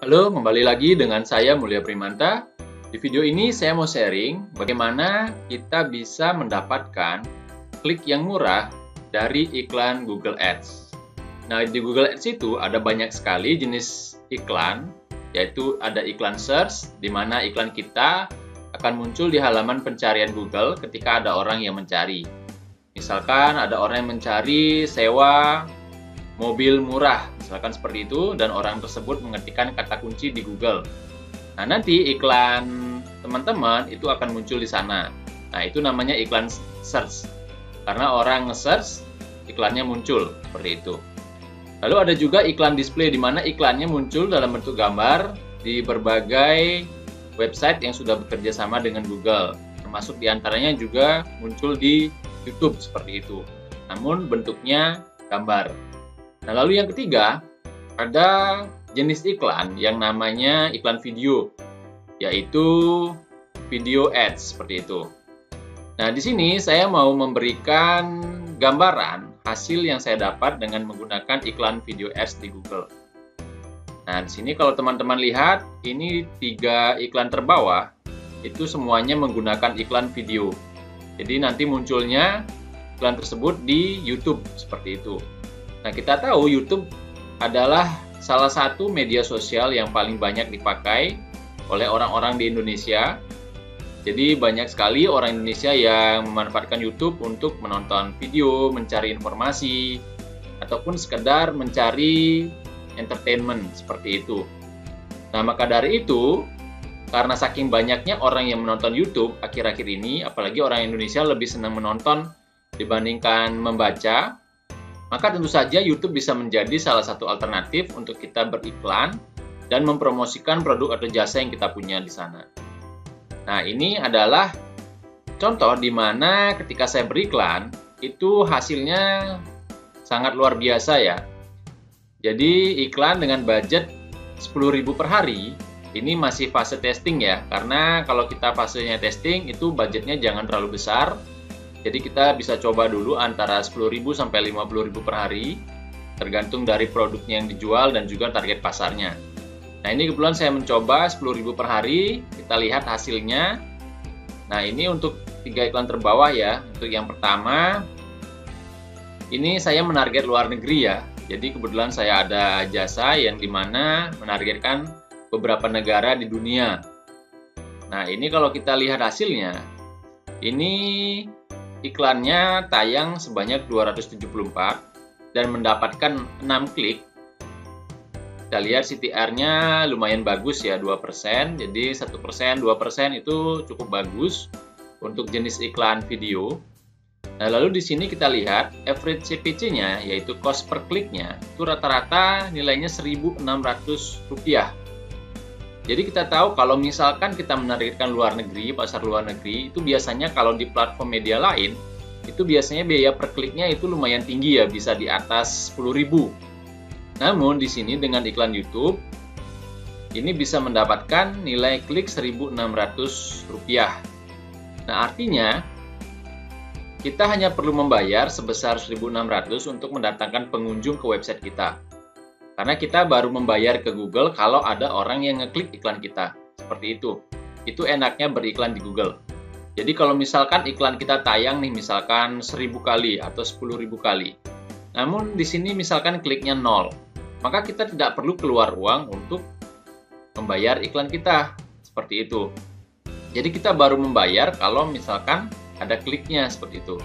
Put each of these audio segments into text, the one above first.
Halo, kembali lagi dengan saya Mulia Primanta. Di video ini saya mau sharing bagaimana kita bisa mendapatkan klik yang murah dari iklan Google Ads. Nah, di Google Ads itu ada banyak sekali jenis iklan, yaitu ada iklan search, di mana iklan kita akan muncul di halaman pencarian Google ketika ada orang yang mencari. Misalkan ada orang yang mencari sewa mobil murah, misalkan seperti itu, dan orang tersebut mengetikkan kata kunci di Google. Nah, nanti iklan teman-teman itu akan muncul di sana. Nah, itu namanya iklan search. Karena orang nge-search, iklannya muncul, seperti itu. Lalu ada juga iklan display, di mana iklannya muncul dalam bentuk gambar di berbagai website yang sudah bekerja sama dengan Google. Termasuk diantaranya juga muncul di YouTube, seperti itu. Namun bentuknya gambar. Nah, lalu yang ketiga, ada jenis iklan yang namanya iklan video, yaitu video ads, seperti itu. Nah, di sini saya mau memberikan gambaran hasil yang saya dapat dengan menggunakan iklan video ads di Google. Nah, di sini kalau teman-teman lihat, ini 3 iklan terbawah, itu semuanya menggunakan iklan video. Jadi nanti munculnya iklan tersebut di YouTube, seperti itu. Nah, kita tahu YouTube adalah salah satu media sosial yang paling banyak dipakai oleh orang-orang di Indonesia. Jadi banyak sekali orang Indonesia yang memanfaatkan YouTube untuk menonton video, mencari informasi, ataupun sekedar mencari entertainment, seperti itu. Nah, maka dari itu, karena saking banyaknya orang yang menonton YouTube akhir-akhir ini, apalagi orang Indonesia lebih senang menonton dibandingkan membaca, maka tentu saja YouTube bisa menjadi salah satu alternatif untuk kita beriklan dan mempromosikan produk atau jasa yang kita punya di sana. Nah, ini adalah contoh di mana ketika saya beriklan, itu hasilnya sangat luar biasa ya. Jadi iklan dengan budget 10.000 per hari, ini masih fase testing ya, karena kalau kita fasenya testing itu budgetnya jangan terlalu besar. Jadi kita bisa coba dulu antara 10.000 sampai 50.000 per hari, tergantung dari produknya yang dijual dan juga target pasarnya. Nah, ini kebetulan saya mencoba 10.000 per hari, kita lihat hasilnya. Nah, ini untuk 3 iklan terbawah ya. Untuk yang pertama, ini saya menarget luar negeri ya. Jadi kebetulan saya ada jasa yang dimana menargetkan beberapa negara di dunia. Nah, ini kalau kita lihat hasilnya, ini iklannya tayang sebanyak 274 dan mendapatkan 6 klik. Kita lihat CTR-nya lumayan bagus ya, 2%. Jadi 1%, 2% itu cukup bagus untuk jenis iklan video. Nah, lalu di sini kita lihat average CPC-nya, yaitu cost per kliknya, itu rata-rata nilainya Rp1.600. Jadi kita tahu kalau misalkan kita menargetkan luar negeri, pasar luar negeri, itu biasanya kalau di platform media lain, itu biasanya biaya per kliknya itu lumayan tinggi ya, bisa di atas 10.000. Namun di sini dengan iklan YouTube, ini bisa mendapatkan nilai klik Rp1.600. Nah, artinya kita hanya perlu membayar sebesar Rp1.600 untuk mendatangkan pengunjung ke website kita. Karena kita baru membayar ke Google kalau ada orang yang ngeklik iklan kita. Seperti itu. Itu enaknya beriklan di Google. Jadi kalau misalkan iklan kita tayang nih, misalkan 1.000 kali atau 10.000 kali. Namun di sini misalkan kliknya 0. Maka kita tidak perlu keluar uang untuk membayar iklan kita. Seperti itu. Jadi kita baru membayar kalau misalkan ada kliknya, seperti itu.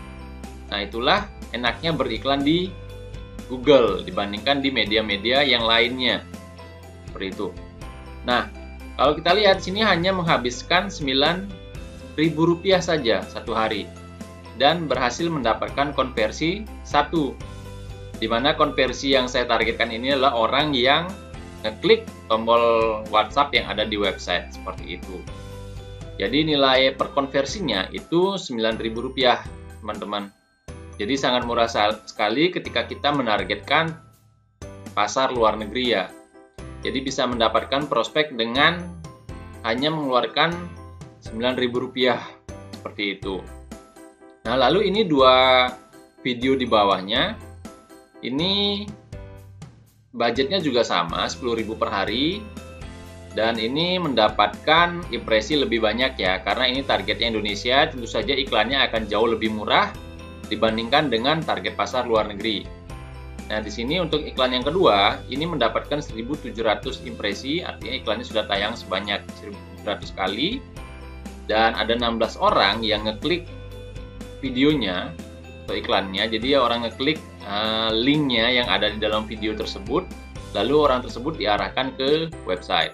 Nah, itulah enaknya beriklan di Google dibandingkan di media-media yang lainnya. Seperti itu. Nah, kalau kita lihat sini hanya menghabiskan Rp9.000 saja satu hari dan berhasil mendapatkan konversi 1. Di mana konversi yang saya targetkan ini adalah orang yang ngeklik tombol WhatsApp yang ada di website, seperti itu. Jadi nilai per konversinya itu Rp9.000, teman-teman. Jadi sangat murah sekali ketika kita menargetkan pasar luar negeri ya. Jadi bisa mendapatkan prospek dengan hanya mengeluarkan Rp9.000, seperti itu. Nah, lalu ini 2 video di bawahnya. Ini budgetnya juga sama, 10.000 per hari. Dan ini mendapatkan impresi lebih banyak ya, karena ini targetnya Indonesia, tentu saja iklannya akan jauh lebih murah dibandingkan dengan target pasar luar negeri. Nah, di sini untuk iklan yang kedua, ini mendapatkan 1.700 impresi, artinya iklannya sudah tayang sebanyak 1.700 kali, dan ada 16 orang yang ngeklik videonya atau iklannya. Jadi orang ngeklik linknya yang ada di dalam video tersebut, lalu orang tersebut diarahkan ke website.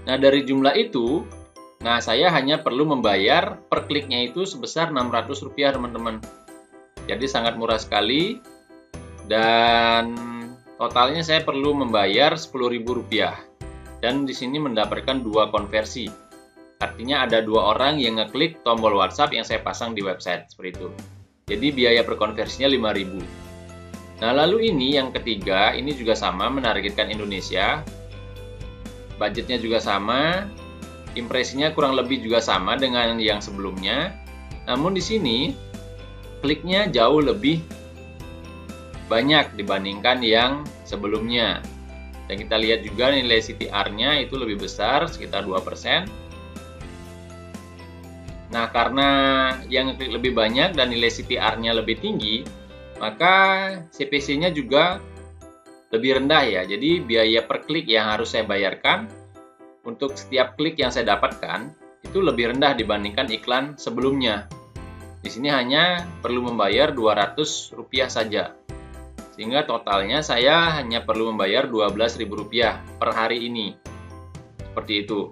Nah, dari jumlah itu, saya hanya perlu membayar per kliknya itu sebesar Rp600, teman-teman. Jadi sangat murah sekali, dan totalnya saya perlu membayar Rp10.000. Dan di sini mendapatkan 2 konversi. Artinya ada 2 orang yang ngeklik tombol WhatsApp yang saya pasang di website, seperti itu. Jadi biaya per konversinya Rp5.000. Nah, lalu ini yang ketiga, ini juga sama, menargetkan Indonesia. Budgetnya juga sama, impresinya kurang lebih juga sama dengan yang sebelumnya. Namun di sini kliknya jauh lebih banyak dibandingkan yang sebelumnya. Dan kita lihat juga nilai CTR-nya itu lebih besar, sekitar 2%. Nah, karena yang klik lebih banyak dan nilai CTR-nya lebih tinggi, maka CPC-nya juga lebih rendah ya. Jadi biaya per klik yang harus saya bayarkan untuk setiap klik yang saya dapatkan itu lebih rendah dibandingkan iklan sebelumnya. Di sini hanya perlu membayar Rp200 saja. Sehingga totalnya saya hanya perlu membayar Rp12.000 per hari ini. Seperti itu.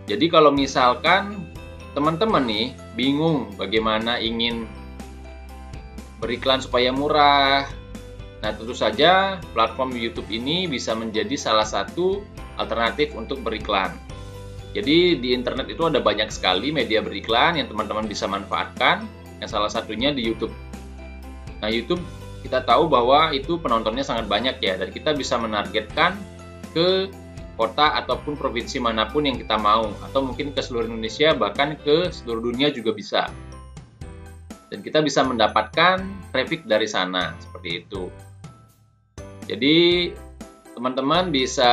Jadi kalau misalkan teman-teman nih bingung bagaimana ingin beriklan supaya murah, nah, tentu saja platform YouTube ini bisa menjadi salah satu alternatif untuk beriklan. Jadi di internet itu ada banyak sekali media beriklan yang teman-teman bisa manfaatkan, yang salah satunya di YouTube. Nah, YouTube kita tahu bahwa itu penontonnya sangat banyak ya, dan kita bisa menargetkan ke kota ataupun provinsi manapun yang kita mau, atau mungkin ke seluruh Indonesia, bahkan ke seluruh dunia juga bisa. Dan kita bisa mendapatkan traffic dari sana, seperti itu. Jadi teman-teman bisa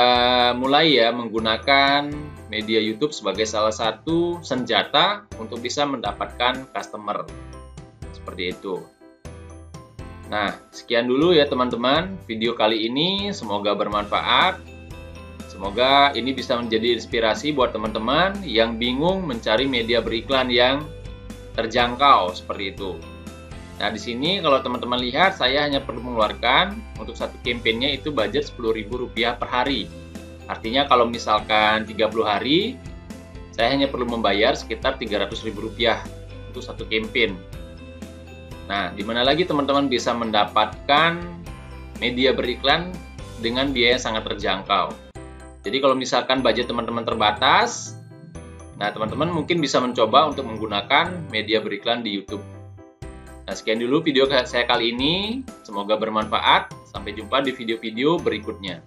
mulai ya menggunakan media YouTube sebagai salah satu senjata untuk bisa mendapatkan customer. Seperti itu. Nah, sekian dulu ya teman-teman video kali ini, semoga bermanfaat. Semoga ini bisa menjadi inspirasi buat teman-teman yang bingung mencari media beriklan yang terjangkau seperti itu. Nah, di sini kalau teman-teman lihat, saya hanya perlu mengeluarkan untuk satu kampanye itu budget Rp10.000 per hari. Artinya kalau misalkan 30 hari, saya hanya perlu membayar sekitar Rp300.000 untuk satu kampanye. Nah, di mana lagi teman-teman bisa mendapatkan media beriklan dengan biaya yang sangat terjangkau. Jadi kalau misalkan budget teman-teman terbatas, nah teman-teman mungkin bisa mencoba untuk menggunakan media beriklan di YouTube. Nah, sekian dulu video saya kali ini. Semoga bermanfaat. Sampai jumpa di video-video berikutnya.